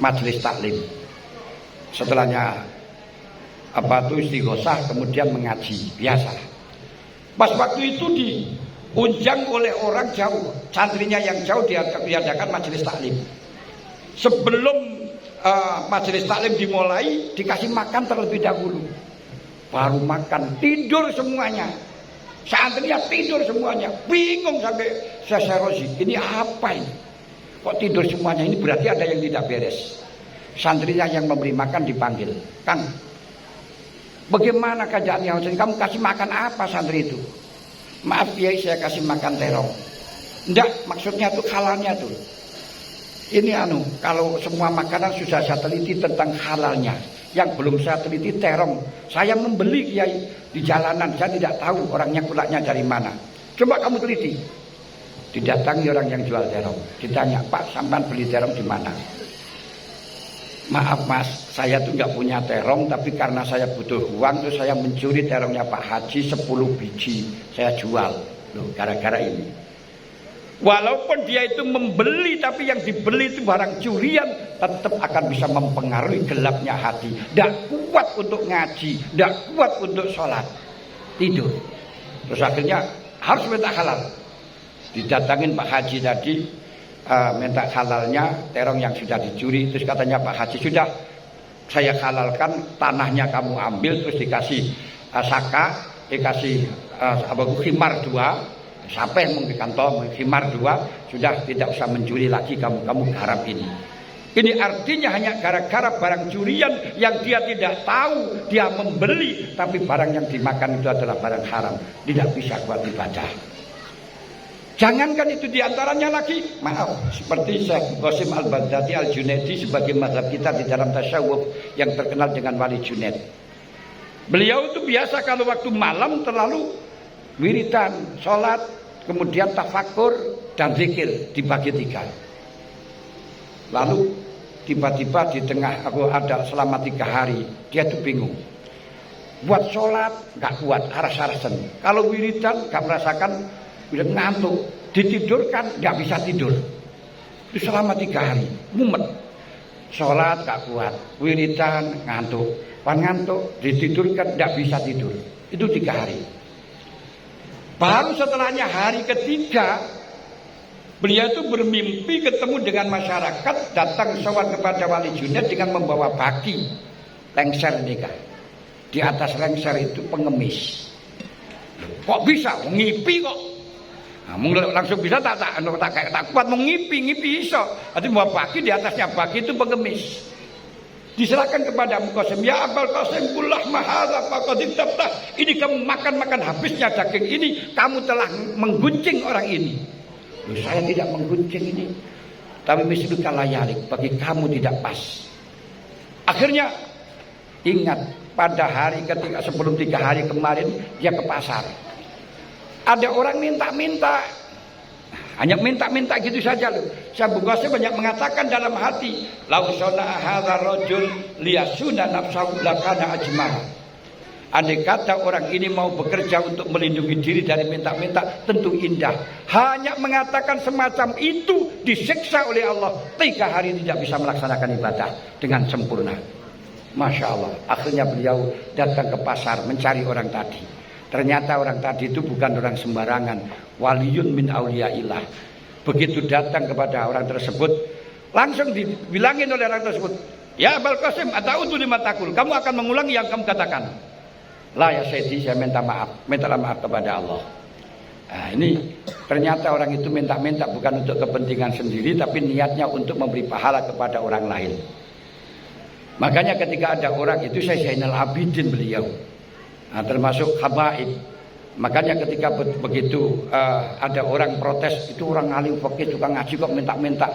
majelis taklim. Setelahnya istighosah, kemudian mengaji biasa. Pas waktu itu diunjang oleh orang jauh, santrinya yang jauh diadakan majelis taklim. Sebelum majelis taklim dimulai, dikasih makan terlebih dahulu. Baru makan, tidur semuanya. Santrinya tidur semuanya. Bingung sampai Syekh Rozi, ini apa ini? Kok tidur semuanya? Ini berarti ada yang tidak beres. Santrinya yang memberi makan dipanggil. Kang, bagaimana keadaannya? Kamu kasih makan apa santri itu? Maaf Kiai, saya kasih makan terong. Enggak, maksudnya tuh halalnya tuh. Ini kalau semua makanan sudah saya teliti tentang halalnya. Yang belum saya teliti terong. Saya membeli Kiai di jalanan, saya tidak tahu orangnya kulaknya dari mana. Coba kamu teliti. Didatangi orang yang jual terong. Ditanya, Pak, sampean beli terong di mana? Maaf Mas, saya tuh nggak punya terong, tapi karena saya butuh uang, terus saya mencuri terongnya Pak Haji 10 biji, saya jual. Loh, gara-gara ini. Walaupun dia itu membeli, tapi yang dibeli itu barang curian, tetap akan bisa mempengaruhi gelapnya hati. Tidak kuat untuk ngaji, tidak kuat untuk sholat, tidur. Terus akhirnya harus minta halal. Didatangin Pak Haji tadi, minta halalnya terong yang sudah dicuri. Terus katanya Pak Haji, sudah saya halalkan, tanahnya kamu ambil, terus dikasih saka, dikasih khimar 2, sampai mungkin kantong khimar 2, sudah tidak usah mencuri lagi, kamu garap ini. Ini artinya hanya gara-gara barang curian yang dia tidak tahu dia membeli, tapi barang yang dimakan itu adalah barang haram, tidak bisa kuat ibadah. Jangankan itu, diantaranya lagi, maaf, seperti Syekh Qasim Al-Baghdadi Al-Junaidi sebagai mazhab kita di dalam tasawuf yang terkenal dengan Wali Junaid. Beliau itu biasa kalau waktu malam terlalu wiridan, sholat, kemudian tafakur dan zikir dibagi 3. Lalu tiba-tiba di tengah aku ada selama 3 hari, dia tuh bingung. Buat sholat nggak kuat, aras-arasan. Kalau wiridan nggak merasakan, udah ngantuk, ditidurkan nggak bisa tidur. Itu selama 3 hari, mumet. Sholat nggak kuat, wiridan ngantuk, ditidurkan nggak bisa tidur. Itu 3 hari. Baru setelahnya hari ketiga, beliau itu bermimpi ketemu dengan masyarakat, datang sowan kepada Wali Junaid dengan membawa baki, lengser nikah. Di atas lengser itu pengemis. Kok bisa? Ngipi kok. Nah, langsung bisa tak kuat mau ngipi iso. Nanti bawa baki, di atasnya baki itu pengemis. Diserahkan kepada Abu Qasim, ya Abul Qasim, kullah mahadza faqad tabtah. Ini kamu makan habisnya daging ini, kamu telah mengguncing orang ini. Loh, saya tidak mengguncing ini, tapi misluka layalik, bagi kamu tidak pas. Akhirnya ingat, pada hari ketika sebelum 3 hari kemarin dia ke pasar. Ada orang minta-minta, hanya minta-minta gitu saja loh. Abu Qasim banyak mengatakan dalam hati, lau sona hadza rajul liyasuna nafsahu lakana ajmal. Andai kata orang ini mau bekerja untuk melindungi diri dari minta-minta, tentu indah. Hanya mengatakan semacam itu, disiksa oleh Allah. 3 hari tidak bisa melaksanakan ibadah dengan sempurna. Masya Allah. Akhirnya beliau datang ke pasar mencari orang tadi. Ternyata orang tadi itu bukan orang sembarangan, waliyun min auliyaillah. Begitu datang kepada orang tersebut, langsung dibilangin oleh orang tersebut, ya Abul Qasim, ata'udu lima taqul, kamu akan mengulangi yang kamu katakan. La ya Sayyidi, saya mintalah maaf kepada Allah. Nah, ini ternyata orang itu minta-minta bukan untuk kepentingan sendiri, tapi niatnya untuk memberi pahala kepada orang lain. Makanya ketika ada orang itu, saya Zainal Abidin beliau, nah, termasuk habaib. Makanya ketika begitu ada orang protes, itu orang alim fakih tukang ngaji kok minta-minta,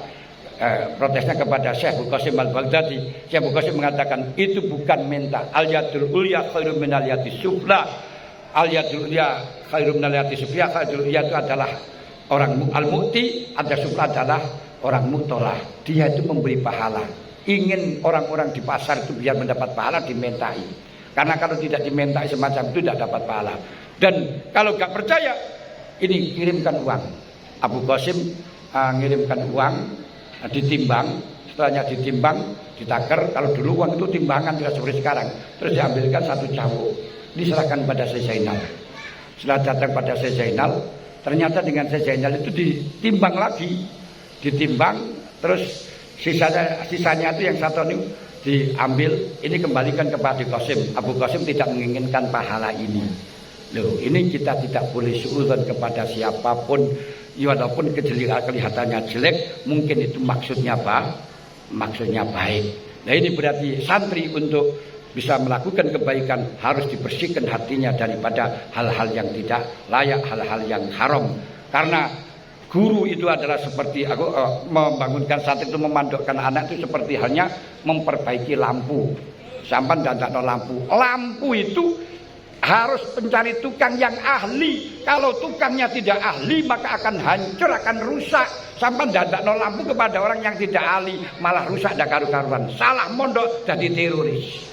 protesnya kepada Syekh Qasim Al-Baghdadi. Syekh Qasim mengatakan itu bukan minta. Al-yadul ulya khairum minal yadis sufla. Al-yadul ulya khairum minal yadis sufla. Al-yadul ulya itu adalah orang al-mu'ti, ada sufla adalah orang mu'tolah. Dia itu memberi pahala. Ingin orang-orang di pasar itu biar mendapat pahala, dimintai. Karena kalau tidak dimintai semacam itu tidak dapat pahala. Dan kalau gak percaya, ini kirimkan uang. Abu Qasim ngirimkan uang, ditimbang setelahnya ditimbang, ditaker. Kalau dulu uang itu timbangan tidak seperti sekarang. Terus diambilkan 1 cambuk, diserahkan pada Syekh Zainal. Setelah datang pada Syekh Zainal, ternyata dengan Syekh Zainal itu ditimbang lagi, terus sisanya itu yang 1 ini diambil, ini kembalikan kepada Qasim. Abu Qasim tidak menginginkan pahala ini. Loh, ini kita tidak boleh suudzon kepada siapapun, ya walaupun kelihatannya jelek, mungkin itu maksudnya maksudnya baik. Nah, ini berarti santri untuk bisa melakukan kebaikan harus dibersihkan hatinya daripada hal-hal yang tidak layak, hal-hal yang haram. Karena guru itu adalah seperti membangunkan santri itu, memandukkan anak itu seperti halnya memperbaiki lampu. Sampai tidak ada lampu itu harus mencari tukang yang ahli. Kalau tukangnya tidak ahli maka akan hancur, akan rusak. Sampai tidak ada lampu kepada orang yang tidak ahli, malah rusak dah karu-karuan. Salah mondok jadi teroris.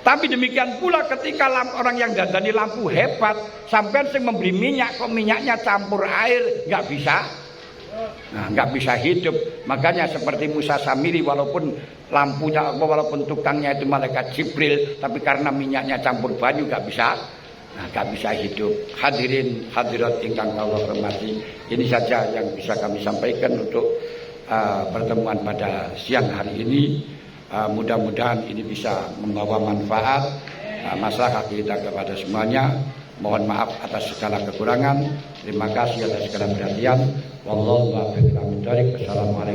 Tapi demikian pula ketika orang yang dandani lampu hebat, sampai sing membeli minyak, kok minyaknya campur air, nggak bisa. Nah, nggak bisa hidup. Makanya seperti Musa Samiri, walaupun lampunya, walaupun tukangnya itu malaikat Jibril, tapi karena minyaknya campur banyu nggak bisa hidup. Hadirin hadirat ingkang Allah hormati, ini saja yang bisa kami sampaikan untuk pertemuan pada siang hari ini. Mudah-mudahan ini bisa membawa manfaat maslahat kita kepada semuanya. Mohon maaf atas segala kekurangan. Terima kasih atas segala perhatian. Wallahu a'lam bishawab. Assalamualaikum.